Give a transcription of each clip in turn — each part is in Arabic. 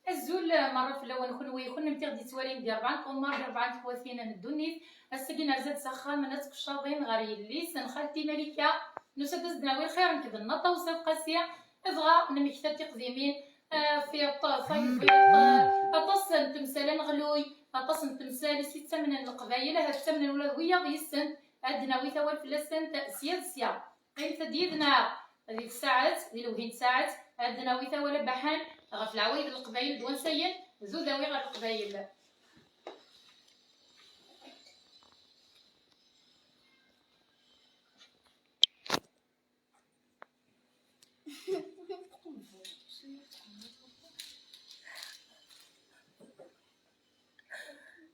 الزول مرة في الأول كنا نمتغدي توالين ديال ربعان ومار ديال ربعان خواتينا ندونيت السكينة رزات سخان مناتك الشاطين غاري الليس نخالتي ملكة نسدس دناوي خير نكذا النطة وصف قاسية إبغى نمكتاتي قديمين في الطايف أطس تمثال غلوي أطس تمثال ستة من القبايل هاد من الولادوية غيسن عندنا ويثوال في اللسن تأسياد سيا قيمت ديدنا هذيك الساعات ديال وهين ساعات عندنا ويثوال بحان غف العوايد القبايل دوان سين زوداوي غير القبايل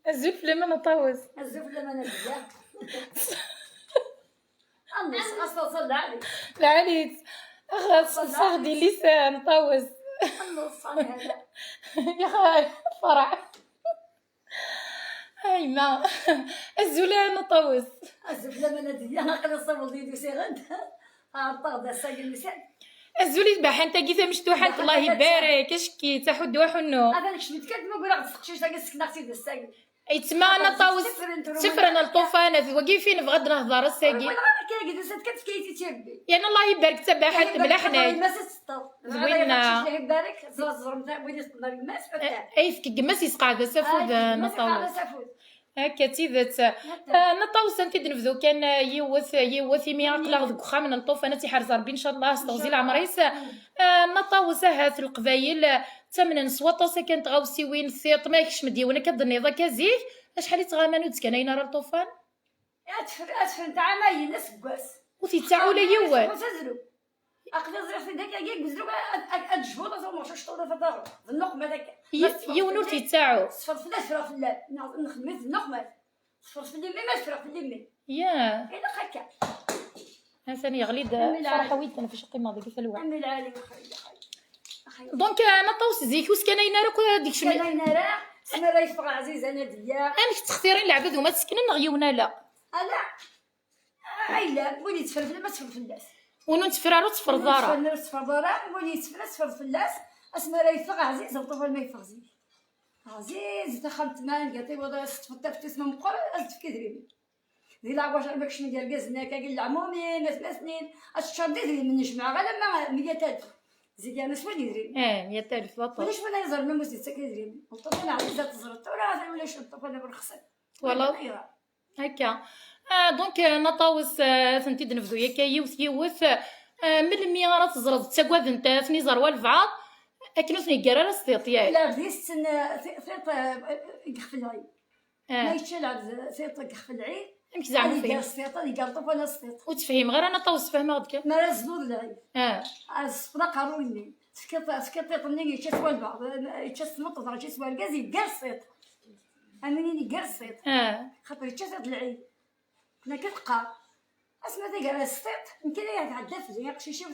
الزفل لما نطوز الزفل لما نبدا الناس اصلا صلى عليك العليت صاغدي لسان طوز النص هذا يا خاي فرح هاي ما الزلال نطوز الزفل لما نبدا انا قد صوب ديدي سيغد طاغ الساقي لسان الزولي تباح انت كيفاه مشتوحه الله يبارك اشكي تحد وحنو هذا نشمت كنت ما نقول لك تسقشي ساقي سكناختي الساقي ايتما انا طاوز صفر انا الطوفانه وقيفين بغد نهضر الساقي وانا كي قلت سات كنت كيتي تيبي يعني الله يبارك تباحت ملحنا ما ستطر زوينه الله يبارك زرزر نتاع بغيتي تقدر الماس ايفك كماس يسقع سافود نطاوز هكا تيذات نطاوس انت دنفذو كان يوث ميا قلاغ ذك خا من الطوفانه تيحرز ربي ان شاء الله استغزي العمريس نطاوس هات القبايل ثمن نصوطه كانت غاوسي وين ثيط ما يكش مديونه كدني ذا كازيك شحال تغامنو تسكنين راه الطوفان اتفر نتاع ماي ناس كواس وتيتاعو لا يوال وتزرو اقدر زرع في داك كاع بزرو الجبوطه ما مشاش طول في الدار النقمه داك يونور تيتاعو صفر في الناس فرا في اللاب نخدم في النقمه صفر في الليل ما فرا في الليل يا كاين هكا ثاني غليد فرحه ويت انا في شقي ماضي كيف الوعد عمي العالي دونك انا طوس زيك وسكنين راك ديك شمال كاين راه انا راه يفرق عزيزه ناديه انك تختارين العباد وما تسكنن غيونا لا انا لا وليت تفرفل ما تفرفلاش ونو تفرارو تفر دارا تفر دارا وليت تفر فلاس اسما راه يفرق عزيزه الطفل ما يفرزي عزيز دخلت مان قالت لي وضع ستفتت اسمه مقر ازت كدريبي دي لعبه شربك شمن ديال كازنا كاين العمومي ما 3 سنين الشهر ديالي من نجمع غير لما 100000 زيد انا شنو ندير 100000 بطل واش وانا يزر من مسيت كدريبي الطفل عزيزه تزرت ولا ولا شو الطفل بالخصم والله هكا دونك نطاوس ثنتي دنفذو ياك يوث من المية راه تزرد تاكواد انت ثني زروا الفعاض اكنو ثني كرا السيط ياك لا بديت ثيط يخف العين ما يتشال ثيط يخف العين امك زعما فيه السيط اللي قال طفل السيط وتفهم غير انا طاوس فاهمه غدك ما رزدود العين الصفرا قاروني سكت طني يتشسوا البعض يتشس نط راه يتشسوا الغازي كاع السيط امنيني كاع السيط خاطر يتشسد العين كنا كتلقى اسمع ذيك راه السيط يمكن يتعدى في اللي يقشي شي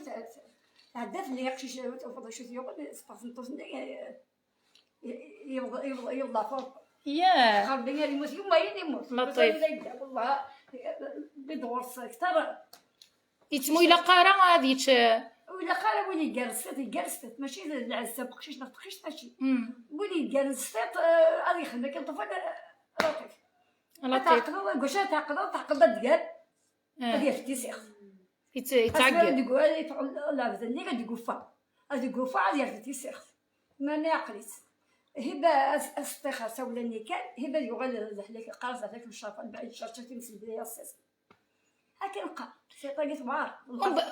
تعدى في اللي يقشي شي وفضل شي يقول سباس نطوس يوضع فوق يا خربي غير يموت يوم ما يموت لطيف والله بدور كثر يتمو الى قاره غاديش ولا قال ولي جالست ماشي العزاب بقشيش نطقيش ماشي ولي جالست غادي يخدم كان طفل لطيف تعقدوا واش تعقد ديال هذه في التيسيخ يتعقد يقول لا بزني غادي يقفا ديال في التيسيخ ما ناقليت هبه استخاصه ولا نيكال هبه يغل لك قارصه لك الشرف بعد شرطتي مسبيه الساس هكا نلقى شي طاقيت معار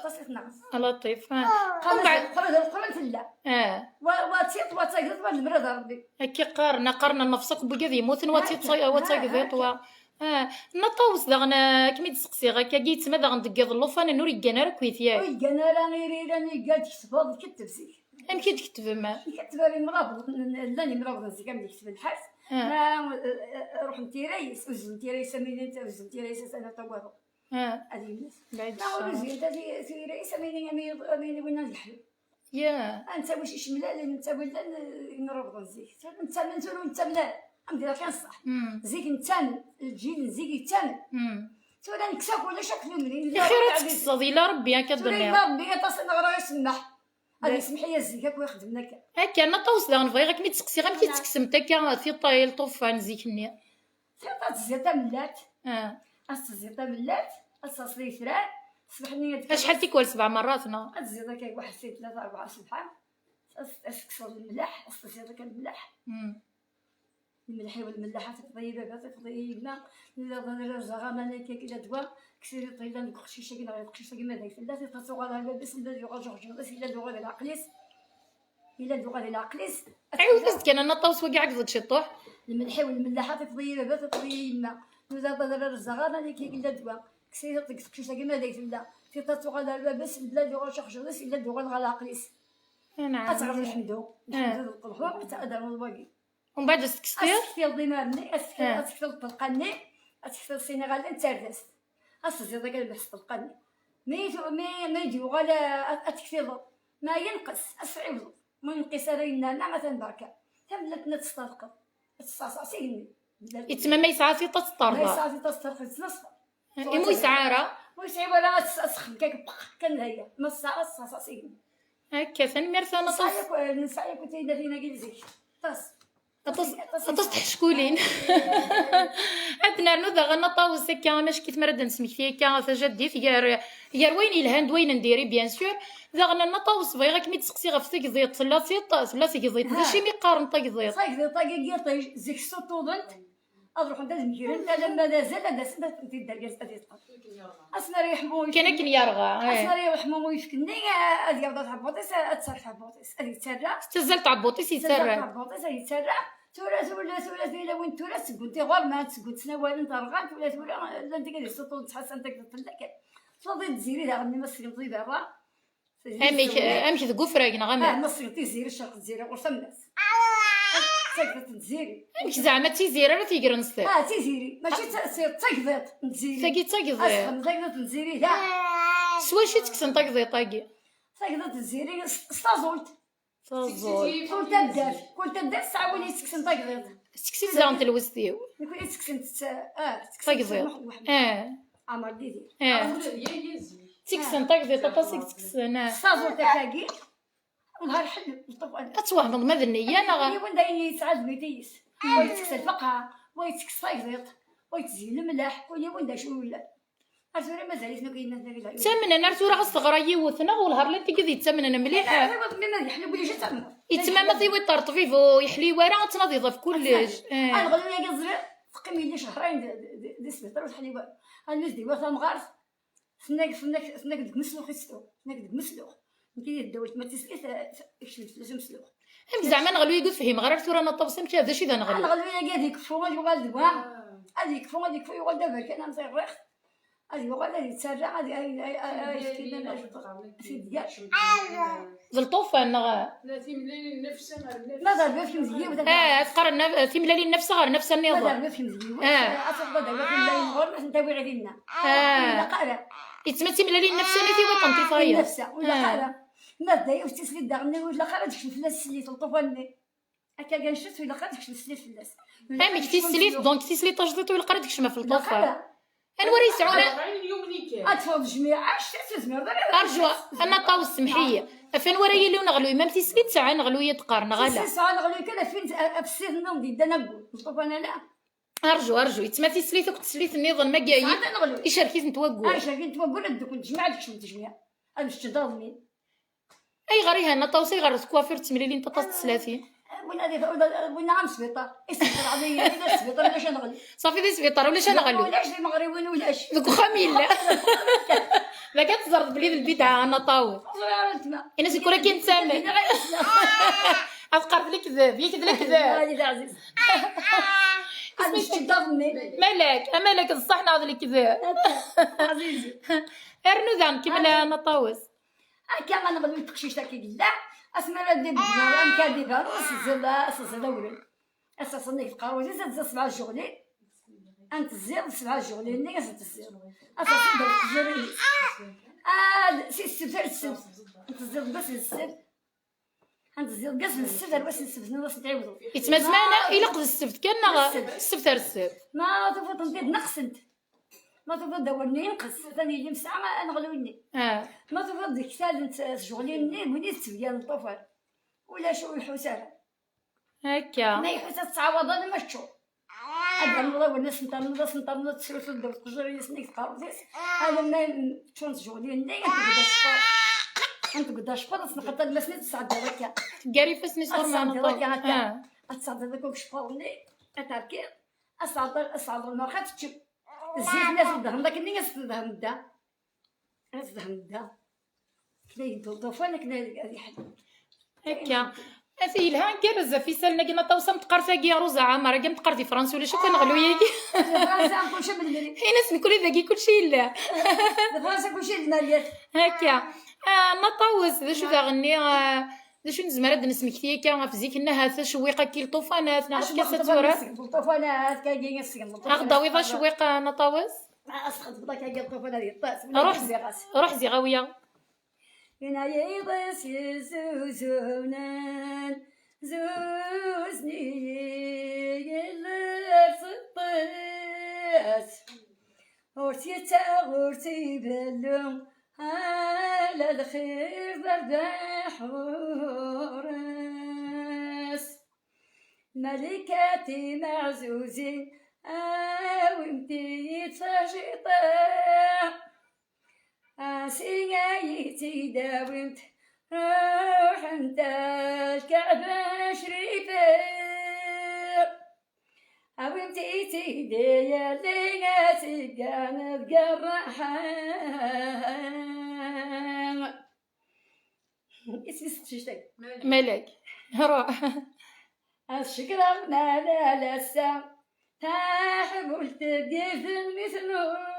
تصيت ناقص لطيف قرن في الله واتيت واتاقدت بعد المرض ربي هكا قارنا نفسك بكذا يموت واتاقدت نطوس داغنا كمي تسقسي غاكا قيت ما داغ ندقيض اللوفان نوري كان راه كويتيا كان راه غير راني قال تكتب كتب زيك امكي تكتب ما كتب لي مرابط لاني مرابط زيك كامل نكتب الحاس روح نتيريس وزنتيريس سميني وزنتيريس انا طوارو هذه الناس بعد لا وزيد هذه رئيسه مين وين الحل يا انت واش شملال انت ولا نربط زيك انت منزل وانت ملال ندير كان صح زيك نتان الجيل زيك يتان تولى نكسب ولا شكل منين خير تكصدي لا ربي كدنيا ربي تصل غير يسمح هذا يسمح لي الزكاك ويخدم لك هكا انا طوس دا نبغي غير كي تسقسي غير كي تسقسم هكا في طايل طوفان زيكني سيطات الزيتا ملات الزيتا ملات الصاصلي فران تصبح لي شحال تيكوال 7 مرات الزيتا كاي واحد 3 4 صباح اسكسر الملح الزيتا كالملح الملح والملاحات طيبه طيبنا لا زغامه كي دوا كسيري طيله نقشيشه كنا نقشيشه كما داير لا تتصو على بس لا يغا جورج بس الا دوغ العقليس الا دوغ العقليس عاود كان انا طوس وكاع قصد شطوح الملح والملاحات طيبه طيبنا نزا الزغامه كي كنا دوا كسيري تقشيشه كما داير لا تتصو على بس لا دوغ جورج بس الا دوغ العقليس نعم اتعرف نحمدو الطلحو حتى ادار الباقي ومن بعد تكستير ديمارني اسكتي الطلقاني اسكتي السنغال تردس اسكتي داك البحث الطلقاني ما يجي وغالا اتكفيض ما ينقص اسعيبض ما ينقص رينا مثلا بركه تملتنا تسترقب تصاصيني يتما ما يسعى في تسترقب ما يسعى في تسترقب نصفر مو يسعى ويسعي ولا اسخن كاك كان هي ما الساعه تصاصيني هكا ثاني مرثا نسعي كنت فينا كيلزيك أتصح شكولين عندنا نوذا غنا طاوس هكا ماش كي تمرد نسميكتي هكا تجدي في يار وين الهند وين نديري بيان سور ذا غنا نطاوس بغي غير كي تسقسي غف سيك زيت ثلاثي زيت ذا شي ميقارن طاق زيت طاق زيك صوتوضنت اروح ندير مكيرن لما لازال هذا سنه تدير داريا اسنا ريحمو كان كن يرغى اسنا ريحمو ويفكني هذه يوضات عبوطيس تصرف عبوطيس هذه تسرع تزلت عبوطيس يتسرع عبوطيس هذه تسرع تورا إلا وين تورا تقولتي غير ما تقول سنوات أنت رغات ولا تورا لا أنت كذي صوتو تحس أنت كتطلع تفضي تزيري لا غني مصري مضي برا أمشي ذقو فراقنا غير مصري تزيري الشرق تزيري غرفة الناس ساكتة تزيري أمشي زعما تيزيري ولا تيقرا نصير تيزيري ماشي تقضيط نتزيري تاقي تقضيط أسخن تقضيط نتزيري لا سوا شي تكسن تقضيط طاقي تقضيط نتزيري ستازولت تازول كل تبدأ كل تبدأ الساعة وين تكسن تقضيط تكسي زعما تلوثيو نكون تكسن تقضيط عمر ديدي تكسن تقضيط طاسك تكسن ستازولت تلاقي ونهار حلو طبعا أتوهم ما ذنيا أنا وين دايني يسعد ميتيس ويتكسر الفقعة ويتكسر تقضيط ويتزين الملح وين دا شو ولا أرسوري مازال شنو كاين الناس اللي تمن انا راه راه الصغرى يوثنا والهار اللي تيقضي تمن انا مليح ما يحلو بلي جات يتما ما تيوي طرطفيفو يحلي ورا تناضي في كلش انا غادي يا صغير تقيمي لي شهرين دي سبيطار وتحلي ورا الناس دي واثا مغارف سناك ديك مسلوخ يستو سناك ديك مسلوخ كي داولت ما تسقيت اكشف لازم مسلوخ زعما نغلو يقول فهم غير تورا نطبس مشى هذا شي ذا نغلو انا غادي يا هذيك فوق يغال دوا هذيك فوق يغال دابا كان مصيرخ هذه وغادا يتسرع هذه كينا زلطوفان لا ضربه في مزيان تقرا في ملالي النفس غير نفس النظام ضربه في مزيان اصلا ضربه في ملالي غير باش نداوي علينا لا قرا يتمتي ملالي النفس اللي في وطن طفايه نفسها ولا قرا ما داي واش تسلي دارنا ولا قرا داك الفلاس اللي طوفاني هكا كنشوف ولا قرا داك السليت الفلاس مي كنتي سليت دونك تسلي تجديت ولا قرا داكشي ما في الطوفان انوري سعونا اتفضل الجميع شتي زمر ارجو انا طاو السمحيه فين ورايا اللي نغلوي ما متي سليت ساعه نغلوي تقارن غلا ساعه نغلوي كذا فين في السيف نوضي دا نقول نطوف انا لا ارجو يتماتي سليت وكنت سليت النظام ما كاين يشاركيت نتوقع يشاركيت نتوقع دوك نجمع داك شنو تجميع انا باش تضامني اي غير هنا طاوسي غير كوافير تملي لي انت طاس 30 وين هذه وين عام سبيطار السبيطار عادي الا السبيطار ولاش نغلي صافي دي سبيطار ولاش نغلي ولاش المغربيين ولاش دوك خميله ما كتزرد بليد البدعه انا طاوي انا سكورا كنتسامى افقر لك كذاب ياك لا كذاب هذه عزيز اسمي تضمني مالك الصح ناض لك كذاب عزيزي ارنو ذان كملا انا طاوس كما نغلو تقشيش تاكي لا اسمع ردي بنا ام كادي فاروس زلا ولد اساسا قاروجي زاد 7 شغلي انت الزير 7 شغلي اللي قصت الزير اساسا درت الزير سي السبت انت الزير بس السبت انت الزير قسم السبت بس السبت ناس تعيبوا يتما زمانه الا قد السبت كان السبت ما تفوت ندير نقص انت ما تفضل وني ينقص ثاني يجي مساعة نغلوني ما تفضل ديك سالة شغليني بني تبيان الطفل ولا شو الحسالة هكا ما يحس تعوض انا ما شو هذا الله والناس نطرنا تسلسل الدرس قجري سنيك قارضيس هذا ما شلون شغليني انت قداش فرص نقطع المسند تسعد هكا قاري فسني صور معنا أتصعد هذاك شفاوني أتركي أصعد المرخات تشوف الزيت ناس الدهم داك اللي ناس الدهم دا ناس الدهم دا كنا يدور فانا كنا هذه حد هكا أثي لها كرز في سالنا قلنا توصل تقرفا كي روزا عامر قام تقرفي فرنسي ولا شو كنغلو ياكي فرنسا كلشي من المغرب حين اسمي كل ذاكي كلشي لا فرنسا كلشي الماليات هكا نطوز ذا شو ذا غني ذا شو نزمر هاد نسمك ثيكا في زيك انها ثشويقه كي الطوفانات نعرف كي ستورات الطوفانات كاين السكن اغدا ويضا شويقه نطوز اسخط بدا كاين الطوفانات يطاس روح زغاويه هنا يضس يزوزونان زوزني يلفطس ورتي تاغورتي بلوم على الخير برداح ورس ملكاتي معزوزين وانتي تفاجئتا سيايتي داومت روح انت الكعبة شريفة وانتي تيدي اللي كانت قرحان اسمي ستشتك ملك روح الشكرا لا لسا تحب التقيف المثنور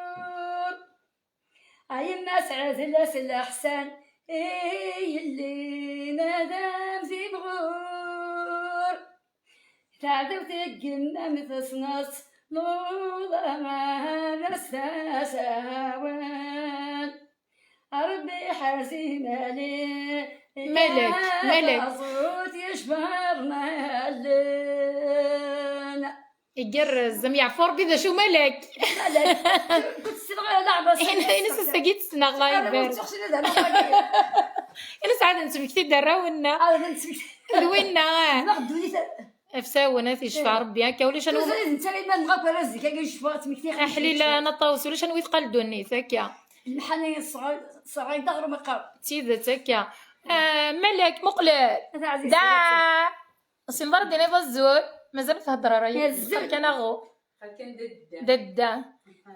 أي الناس عزلس الأحسن اللي ندم في بغور تعذب تقلنا مثل صنص نوضة ما نستساوان ربي حاسي ملك صوت يشبرنا اللين يجرز يعفور بذا شو ملك كنت صغيرة لعبة هنا سستقيت سنة الله يبارك أنا سعادة نسمي كثير دراونا دوينا افساونا في شفا ربي هكا ولاش انا انت ما نغاب رزق كاين شفا تمكتي حليله نطاوس ولاش انا ويثقل دونيس هكا المحنين صغير دغرو مقر تيذات هكا ملك مقلد دا سنبر ديني بزول مازال في هضره راهي كان غو كان ددا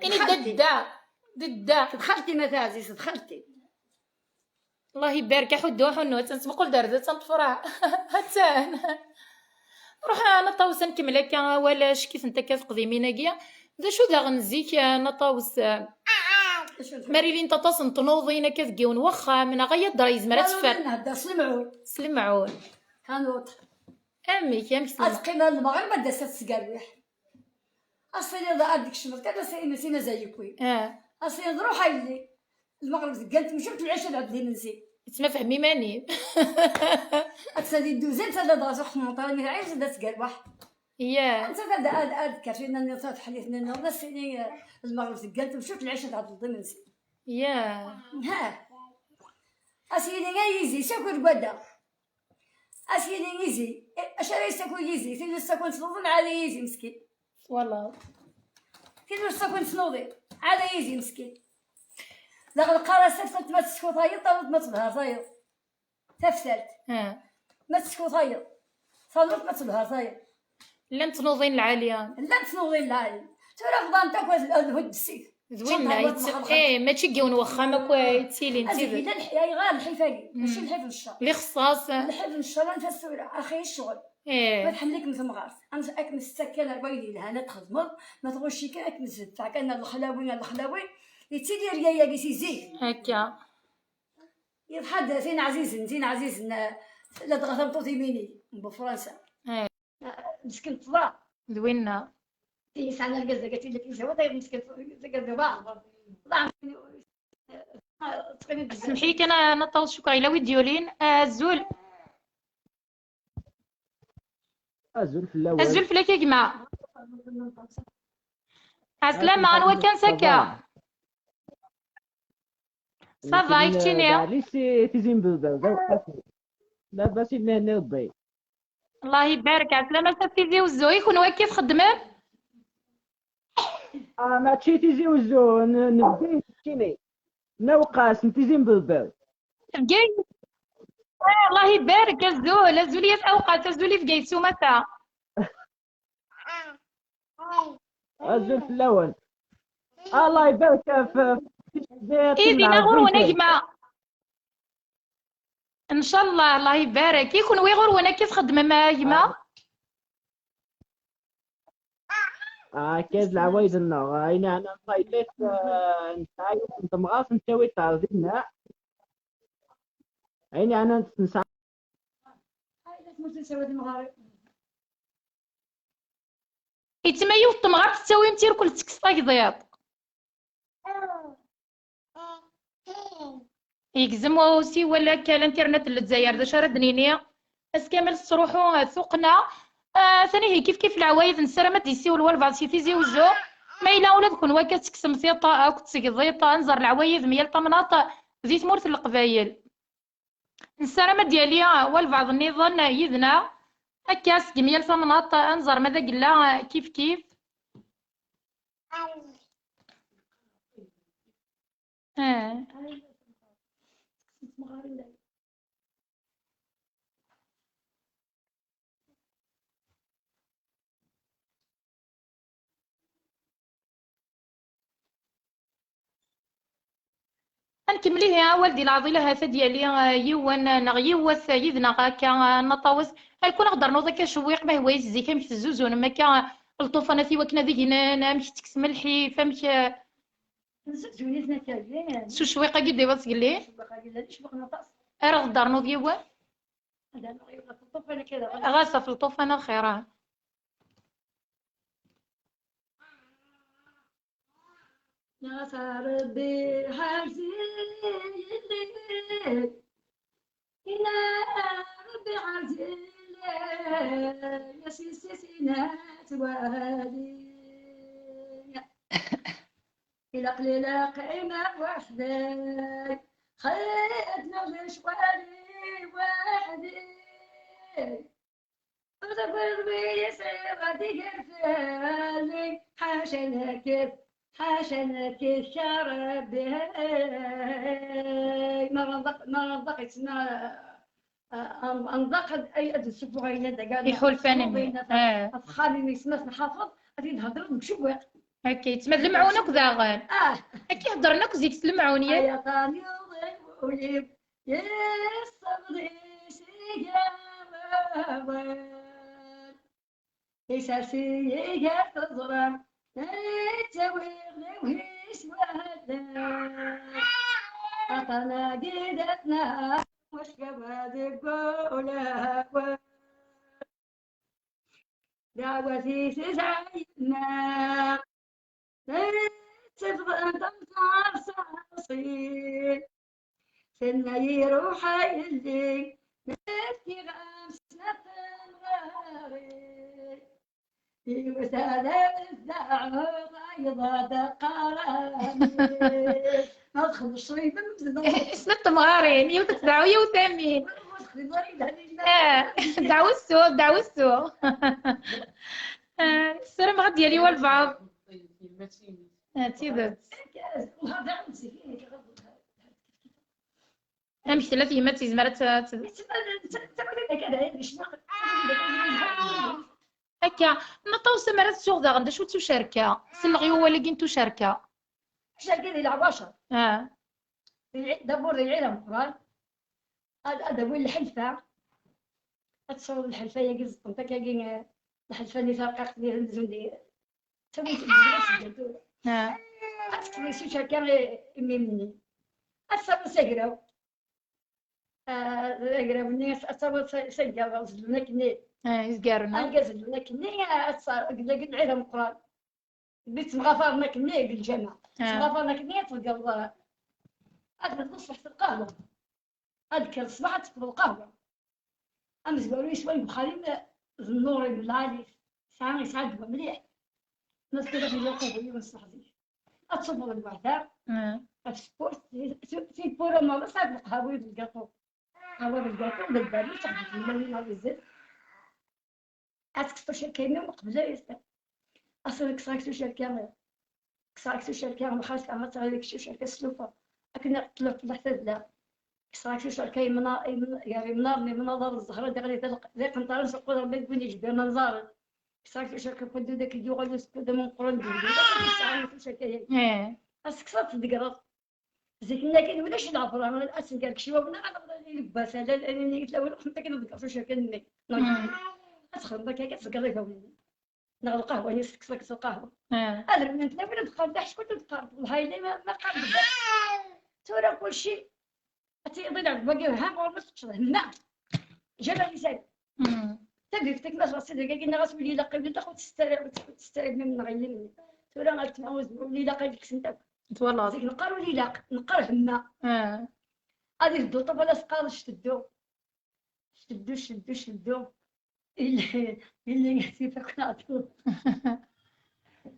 اني ددا دخلتي متازيس دخلتي الله يبارك حدو حنو تنسبقوا لدرده تنطفرها هاتان روح نطاوس نكمل هكا ولاش كيف انت كتقضي ميناكيا دا شو دا غنزيك نطاوس ماريلين تطاس نتنوضينا كتقيون واخا من غير درا يزمر تفر نهدا سلمعون كانوط امي كيام اتقينا المغرب ما داسات سكاربيح اصلي ضاع ديك الشمس كذا سينا زيكوي اصلي نروح اللي المغرب قالت مشيت العشاء عاد لي نسي تما فهمي ماني اتصدي دوزين تدا دراسه حموطه مي عايز دات قربح يا انت تدا كارفينا نصات حليتنا الناس المغرب قالت مشيت العشاء عاد لي نسي يا ها اسيدي يزي شكون غدا اسيدي يزي اشري سكو يزي في سكون تنوض على يزي مسكين والله كيف سكون تنوضي على يزي مسكين داخل القرى سفلت ما تسكو طاير طاولت ما تبهر طاير تفسلت ما تسكو طاير صلت ما تبهر طاير لا تنوضين العاليه لا تنوضين العاليه ترى فضان تاكل الهد السيف زوينه ماشي كيون واخا ما كويتيلي انت لا الحياة غير الحفاقي ماشي الحفل الشر لي خصاص الحفل الشر انت السويره اخي الشغل ما تحليك مثل مغارس انا اكمل السكانه الويلي لها تخدم ما تغوشي كان اكمل تاع كان الخلاوي يتيدي ريايا كيسي زين هكا يتحدى زين عزيز لا تغثر طوطي ميني بفرنسا مسكين طلع زوينه ساعه القزه قالت لك يسوى طيب مسكين طلع سمحي لي انا نطاو شكرا الى ويديولين الزول الزول في الزول في يا جماعه عسلامة أنا كان سكا صافا يكتيني ليش تيزين بلدا لاباس إنه ضي الله يبارك. عسلامة ساتيزي وزوي يكون كيف خدمن ما تشي تيزي وزو نبدي تشيني نوقاس نتيزين بلدا فقاي الله يبارك الزول الزولية أوقات الزولي في قيسو متى الزول في اللون الله يبارك في إيدي نغور ونجمة إن شاء الله. الله يبارك يكون ويغور وانا كيف خدمة ما يما كاز العوايد النار أنا صايلت نتاعي كنت مغاص نتاوي تعرضينا أنا نسعى إتما يوط مغار تساوي متير كل تكسطاك ضياط يكزم وسي ولا كالانترنت للجزائر دا شارد نيني اس كامل تروحو سوقنا ثاني هي كيف العوايد نسرمت يسيو الوالفا سي تيزي وزو ما إلا ولاد كون واكا تكسم ثيطا أو تسيق ضيطا نزر العوايد ميال طمناط زيت مورث القبايل نسرمت ديالي والبعض النظام يذنا هكاس ميال طمناط انزر ماذا قلا كيف نكمليها والدي العضيلة هذا ديالي يوان نغيوث يذنا غاكا نطاوس هل كون نقدر نوض كا شويق ما هو يزي كامش الزوزون ما كا الطوفانة في وكنا ذي هنا مش تكس ملحي فمش شو شويقة قدي بس قلي أرى غدار نوض يوان غاسة في الطوفانة خيرها نصر بحرزي إلى ربي عزيز يا سيسينات وهدي إلى قليلة قيمة وحدي خيتنا مشواري وحدي وتبرد بيسي غادي قرفالي حاشا كيف حاشا كيف شرب ما رضقت انضقد اي ادسفو غينا دقال يحول فاني افخامي يسمى الحافظ غادي نهضر بشويق هكا تسمى المعونك ذاغن هكا هضرناك زيد تلمعون يا طاني وليب يا صبري سيجا يساسي يا تزرم وهيش وهدا أطنا جدتنا وش قبل قولها دعوتي تسعينا تفضل تمطر صاصي سنة يروح يلي نفتي غمسة غاري وسالة الدعوة أيضا قرامي ندخل الشريط سنت مغارين يوتك دعوية وثامين دعوة السوق السلام غد ديالي والبعض تيدت امشي ثلاثة يمات زمرت هكا نطاو سمرات السوق دا غندا شو تشاركة سلغيو ولا كنتو شاركة شاركة ديال العباشر دابور ديال العيلة مقران هذا هو الحلفة اتصور الحلفة يا جز طنطا كاين الحلفة اللي فرقت ديال الزندية تسوي تجلس أتكلم شو شاركة مني أتصور سجروا سجروا الناس أتصور سجروا زلنا كني يزقارنا أنا زلنا كني أتصور قد العيلة مقران بيت مغافرنا كني الجامعة مغافرنا كني تلقى الله هذا تصبح في القهوة أذكر صبحت في القهوة أمس قالوا لي شوي بخاري النور العالي سامي سعد مليح ناس كذا في القوة والصحابي أتصور الوعدة السبورت سيبورا ما صعب القهوة بالقطو قهوة بالقطو بالباري صعب المليون هذا أسكت شركة قبل يستر أصلا كسرت شركة ما خلاص أما تغير شركة سلوفة أكن طلعت لا كسرت شركة يعني مناظر الزهرة دغري ذي قنطرة سقوط ربي بني جبنا نزار كسرت شركة بدو ذاك اللي يغلو سكوت من قرن دولي كسرت شركة أسكت دقرط زيك لكن ولاش العبر أنا الأسن قالك شي وابنا أنا لباس هذا لأنني قلت له خمسة كنا نذكر شركة نمي أدخل ذاك كتسقري فوق نغ القهوة يسكسك القهوة هذا من نتناول نتقارب داش كنت نتقارب والله إلا ما قارب تورا كل شيء أتيضيع باقي ها ما مسكش هنا جاب لسان تبي فتك ناس راسي دقيقة قلنا غاس ولي لاقي بنت أخو تستريب من غير تورا غتموز ولي لاقي ديك سنتك والله زيك نقر ولي لاق نقر هنا هذه الدو طب لا سقال شدو اللي يحسيتك نعطو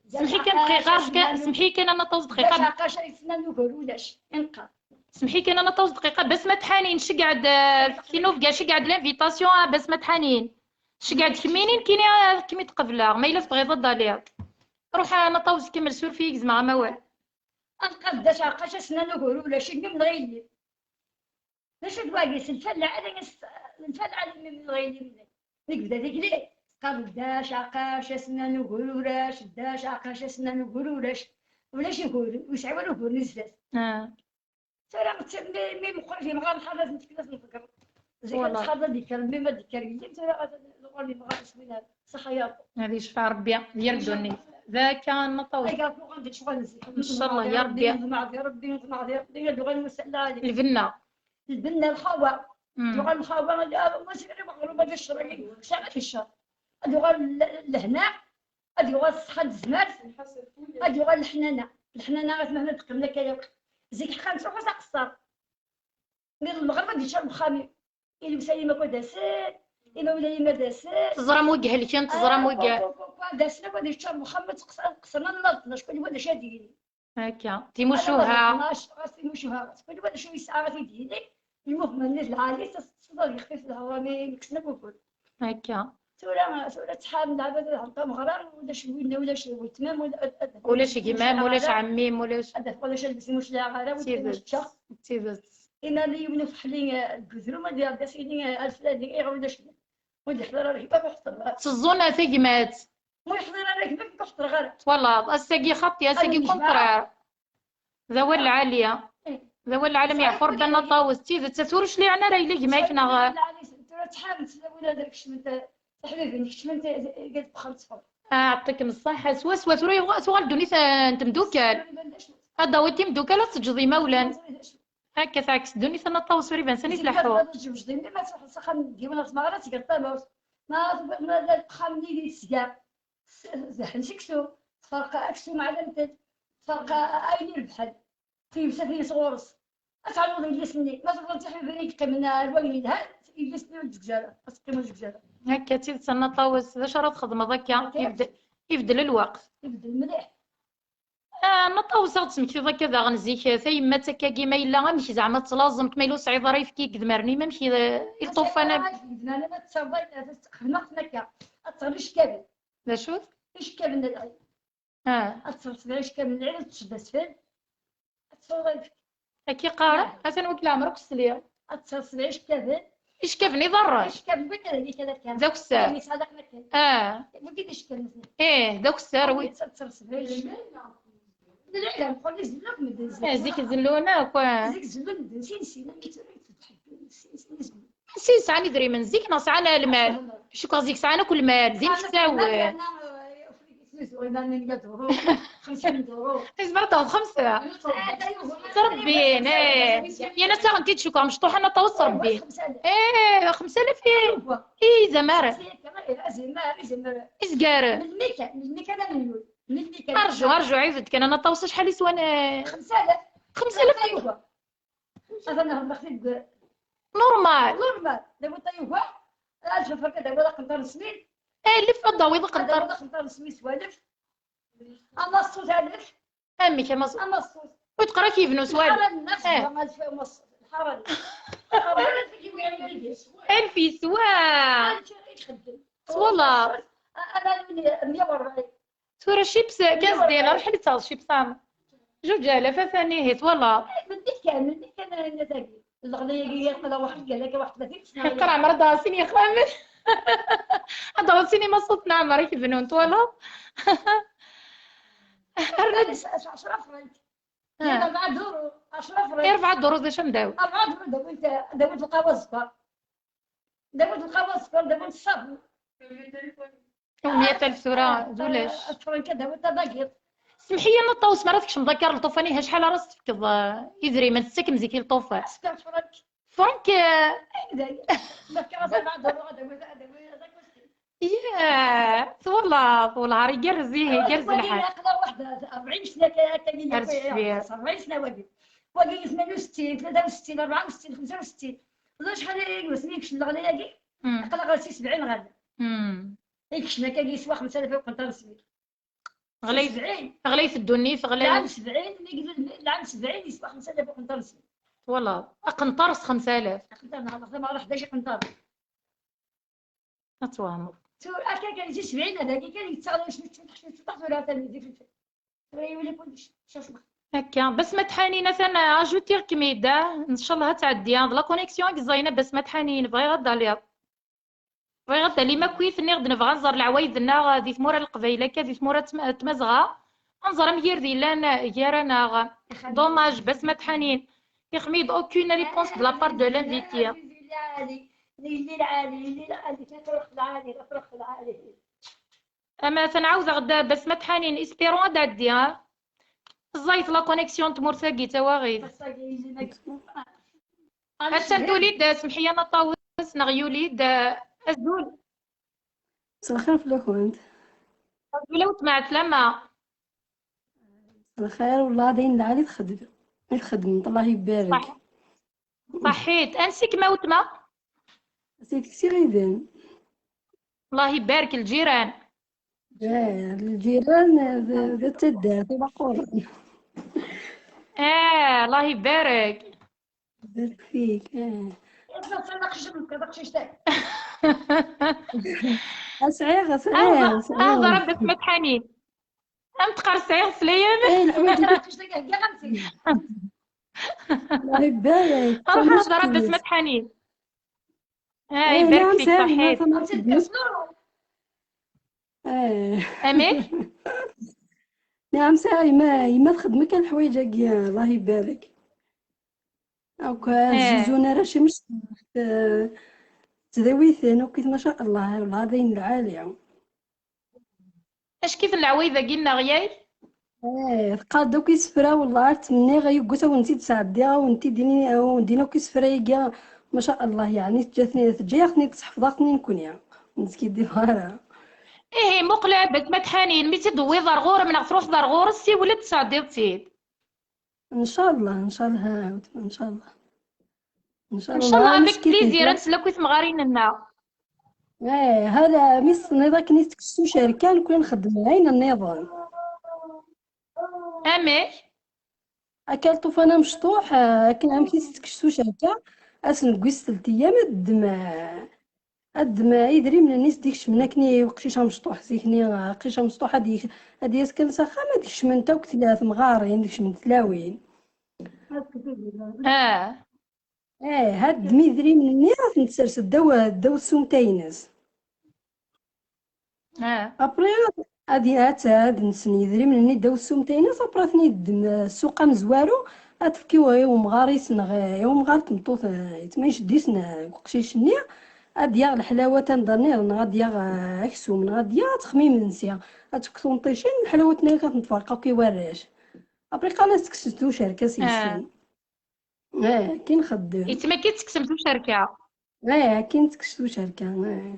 سمحي كان دقيقة سمحي كان أنا طوز دقيقة باش يسنا نقول ولاش انقر سمحي كان أنا طوز دقيقة بس ما تحانين شقعد كينوف كاع شقعد لانفيتاسيون بس ما تحانين شقعد كمينين كيني كمي تقبلها ما إلا تبغي ضد عليها روح أنا طوز كمل سور فيك مع موال انقر داش عقاش سنا نقول ولاش من غير باش تواقيس الفلة على من غير نقبل هذيك ليه قال داش عقاش اسنا نقول ولاش داش عقاش اسنا نقول ولاش يقول وش عملوا يقول نزلت ترى مي مخرج مغار حاجه نتكلم نفكر زي الحاجه ديك ما ذكر ترى اللي مغار اسمها صحيا هذه شفاع ربي يردوني ذاك نطوز قالت له عندك شغل ان شاء الله يا ربي نطمع يا ربي اللغه المسألة البنة الخوا اللغه الخوا ما سيري مغروبه ديال الشرعي ساعه الشهر اللغه لهنا اللغه الصحه الزمات اللغه الحنانه غتمهنا تقمنا كيا زيك خامس وخاص قصر من المغرب ديال شرب خامي اللي مسالي ما داسات إما ولا ما داسات تزرم وجه اللي كان تزرم وجه داسنا غادي شرب خامس قصرنا ناضنا شكون ولا شاديني هكا تيموشوها تيموشوها شكون ولا شويه ساعه تيديني المهم الناس العالي تصدر يخفف الهوامي مكسنا بوكل هكا سورة تحامل عبادة عطا مغرار ولا شوينا ولا شي تمام ولا شي كمام ولا شي عميم ولا شي البسموش لا غارة تيبت إنا اللي يبنوا في حلين الجذر ما ديال داسيني الفلاني إيه ولا شي ودي حضر راك ما كحضر تزونا ثقمات مو يحضر راك ما كحضر غير والله الساقي خطي الساقي كونترير ذوال العالية ذوال العالم يعفر بنا طاوس تيزت تثورش لي عنا راي لي ما كنا تحاول ولا داك شمنت حبيبي شمنت قالت بخمس صفر يعطيك الصحة سوا ثوري يبغى سوا دوني انت مدوكال هذا هو تيم دوكال تجضي مولا هكا تعكس دوني ثنا طاوس وري بان سني تلحو جوج ديما ما سخن ديما تمارات قطاموس ما خامني لي سيا زحن شكسو فرق اكسو معلمت فرق عيني البحر في مسافين صغورس أتعلم يجلسني ما تبغى تحبي بنيك قمنا الوالد ها يجلسني الجزالة أسقيم الجزالة هكا تيتسنى طاوس ذا شرط خدمة ذاك يبدل الوقت يبدل مليح نطاوس غتسمكتي ذاك كذا غنزيك ثيما تكا كيما إلا غنمشي زعما تلازمك ما إلا صعيب راه يفكي كدمرني ما مشي يطوف أنا ما تصاوبي خدمة نكا أتصرش كابل لا شوف إيش كابل العين أتصرش كابل العين تشد أسفل أتصرش هكي قارع أنا وكل عمرك السلية أتصرش إيش كابل إيش كابني ضرش إيش كابل بكذا كذا كان ذاك السار يعني صادق مكان بكذا إيش كابل ذاك السار وي أتصرش إيش العلم قولي زلوك مدن زيك الزلونة زيك زلون مدن سين سين ساعة ندري من زيك نصعنا المال شكرا زيك ساعنا كل مال زين تساوي 50 دورو اسمع طاوس 5 تربين يا ناس انت تشكر مشطوح انا طاوس تربين 5000 زمارة اسقار الميكا ده مليون ارجو عيفتك انا طاوس شحال يسوى 5000 ايوا انا ناخذ نورمال دابا طيبه لا شوف هكا دابا قنطر سمين اللي في الضوي قنطر قنطر سمين سوالف انا الصوت هذاك امي كما انا الصوت وتقرا كيبنوا سوالف الحاره الناس ما فيهم الحاره الفي سواع والله انا 140 صورة شيبس كاس دينار شحال يتاخذ شيبسام 2000 ثاني والله من ديك كان نتاكي الغنيه قال واحد قال لك واحد 30 سنه قرا عمر داسيني خامل داسيني ما صوتنا عمر يبنوا انت والله 10 فرنك يا 4 دورو 10 فرنك 4 دروز اش نداوي 4 دورو داويت القهوه الصفر داويت القهوه الصفر داويت الصابون 100000 سورة دولاش فرنك داويت باكيط سمحي لي نطوس ما راكش مذكر الطوفاني شحال راس تفكض يدري ما نساك مزيكي الطوفه 6 فرنك فرانك ذكر 7 دورو داويت ياه والله راه يقرز الحال نقدر واحد 40 سنه كاين 40 سنه واقي 68 63 64 65 ولا شحال يجلس ليك الغلا ياكي نقدر غير 70 غدا يكشنا كيسوا 5000 وقنطره سميت غلي في الدنيس العام 70 العام 70 يسوا 5000 وقنطره سميت والله قنطرس 5000 قنطره ما راح 11 قنطره اتوامر كان يجي 70 هذاك كان يتصالح شنو تحت ولا تلميذ يولي كلشي شوف هكا بس ما تحانينا ثنا اجوتي كميده ان شاء الله تعدي لا كونيكسيون زاينه بس ما تحانين بغي غدا ليا بغي غدا لي ما كويثني غدا نبغى نزور العوايدنا دي ثموره القبيله كدي ثموره تمزغه نزور مير دي لانا يارانا دوماج بس ما تحانين يا خميد اوكين ريبونس دو لا بار دو لانفيتي الليل عالي تروح العالي اما تنعاود غدا بس ما تحانين اسبيرون غدا عدي ها الزايت لا كونيكسيون تمور ثاقي تواغيد حتى توليد سمحي انا طاوس نغيوليد ازول مساء الخير في الأخوات. ولا وتمعت لما مساء الخير والله داين العالي تخدم الله يبارك. صحيت انسيك ما وتما سيت كثير يبان. الله يبارك الجيران الجيران ذات الدار في بقورة. الله يبارك يبارك فيك. أسعيغ ضرب اسمك حنين أم تقرصي غسلية الله يبارك أروح ضرب اسمك حنين يبارك فيك صحيت أمين نعم ساعي ما تخدمك كان الحوايج هكيا الله يبارك هاكا زيزونا راه شي مش تداويثن وكيف ما شاء الله والله داين العالية. اش كيف العويذة قلنا غياي قادو كيسفرا والله تمني غيقوتا ونتي تسعديها ونتي ديني وندينا كيسفرا يا ما شاء الله يعني تجي تحفظاتني نكون يا نسكي ديفارا مقلع بس ما تحانين مي تدوي ضرغور من تروح ضرغور السي ولا تسعدي تصيد ان شاء الله ان شاء الله ان شاء الله ان شاء الله افيك بليزير نسلكو ثمغارين لنا هذا ميس نيضا كني تكسو شركه نكون نخدم عين النظام امي اكلتو فانا مشطوح كان عم كيستكسو شركه اسن قيس 3 ايام الدماء يدري من الناس ديك شمنا كني وقتيش مشطوح زيكني قيش مشطوح هادي يسكن سخا ما ديكش من توك 3 مغارين ديكش من تلاوين هاد دمي يدري من الناس نتسرس الدواء السومتينز ابري هادي هاد نسني يدري من الني داو السومتينز ابراتني السوق مزوارو اتفكيو ومغاريس ومغار تمطوط تمايش ديسنا وقشيشني هاديا الحلاوه تندرني غاديا اكسوم غاديا تخميم نسيا اتكثون طيشين الحلاوه تنايا كتنتفرقاو كيوراش ابري قال تكسستو شركه سيسين كي نخدم يتما كي تكسمتو شركه كي تكسستو شركه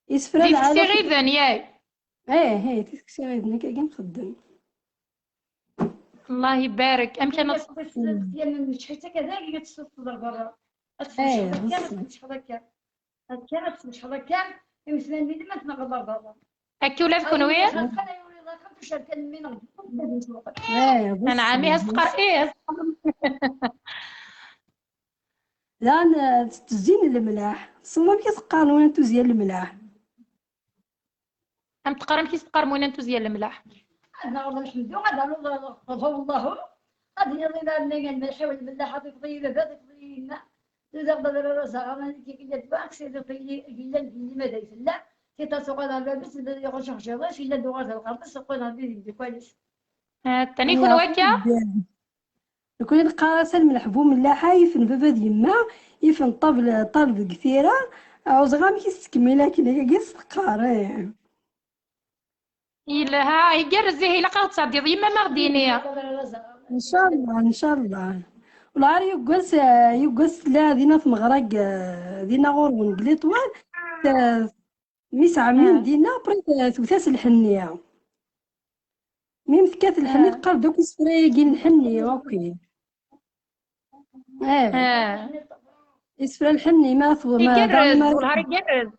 يسفر العالم ديك غير ثانيه هي تكسي غير ذنيك كي نخدم الله يبارك امكن ديال شحال كذا كتصدر برا كانت مش هذا كان مثلا اللي ما تنغض برا هكا ولاد كنوير انا عامي اسقر ايه لا انا تزين الملاح صوما كيسقرون انتو زيان الملاح ام تقرم كي تقرمون انتو زيان الملاح انا والله نحمدو غادا الله غادي يضينا لنا الملح والملاح هذيك طيبه هذيك طيبه إذا بدل الرزاق أنا كي باكس إذا طيلي إلا اللي ما دايس لا كي تسوق أنا لابس إذا يغش خشواش إلا دوغات القرط سوق أنا بيدي كويس. تاني يكون وكا يكون القراصة الملحبو ملاحة يفن بابا ديما يفن طابل كثيرة عاوز غام كيستكمل لكن كيس قاري إلا ها يقرزيه إلا قاعد تصدي ديما ما غديني إن شاء الله إن شاء الله والعار يقص لا دينا في مغرق دينا غورون قلي طوال ميس عامين دينا بريت ثوثاس الحنية ميم ثكات الحنية تقال دوك يسفري كين الحنية اوكي يسفري الحني ما يقرز والعار يقرز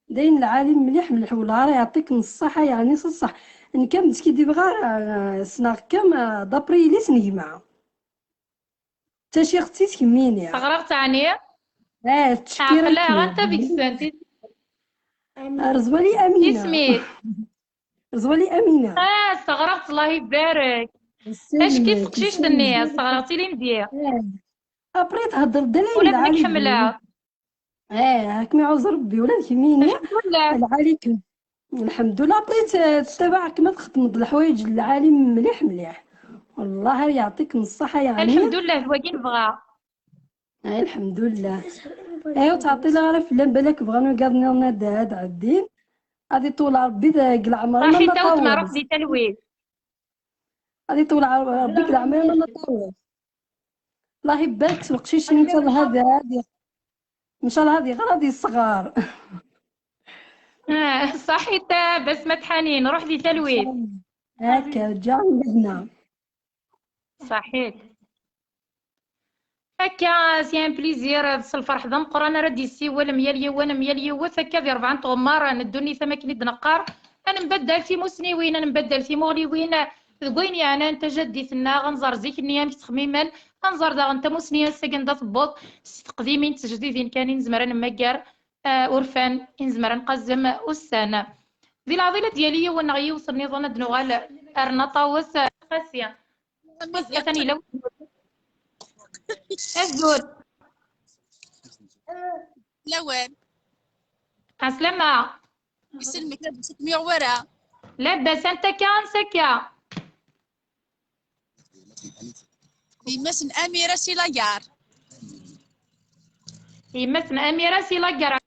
داين العالم مليح والعار يعطيك الصحة يعني الصح ان كان مسكي دي بغا سناغ كم دابري لي سنجمع تاشي اختي تكميني تغرق تعني تشكيرك لا انت بكسنتي رزوالي امينه اسمي رزوالي امينه استغرقت الله يبارك اش كيف تقشيش دنيا استغرقتي لي مزيان ابري تهضر دليل ولادك حمله هاك ما عاوز ربي ولادك ميني العاليك الحمد لله بغيت تتابع كما تخدم الحوايج العالم مليح والله يعطيك الصحة يعني الحمد لله الواقي نبغى الحمد لله ايوا تعطي لها غير فلان بالك بغاو يقادني لنا هاد عدين غادي طول ربي ذاك العمر راحي تاوت ما روح دي تلويز غادي طول ربي العمر ما طول الله يبارك سوقشيش ان شاء الله هذه ان شاء الله هذه غير هذه الصغار صحي بس ما تحانين روح دي تلويز هكا جاي بدنا صحيح هكا سي ان بليزير الفرح ذا مقران ردي سي ولا ميال يوانا ميال يوث هكا ذي 4 طغمار ندوني ثماكني دنقار انا نبدل في مسنيوين انا نبدل في مغليوين ذقويني انا انت جدي ثنا غنزر زيك النيام تخميما غنزر دا انت مسنيه ساكن دا تبوط تقديمين تجديدين كان نزمر مكار ورفان نزمر نقزم السنه ذي العضله ديالي ونغي وصلني ظن دنوغال ارنطاوس قاسيه ثاني لو اسدود لوين عسلامة يسلمك لابسك ميغورة لاباس انت كان سكا يمسن أميرة سيلايار يمسن أميرة سيلاقر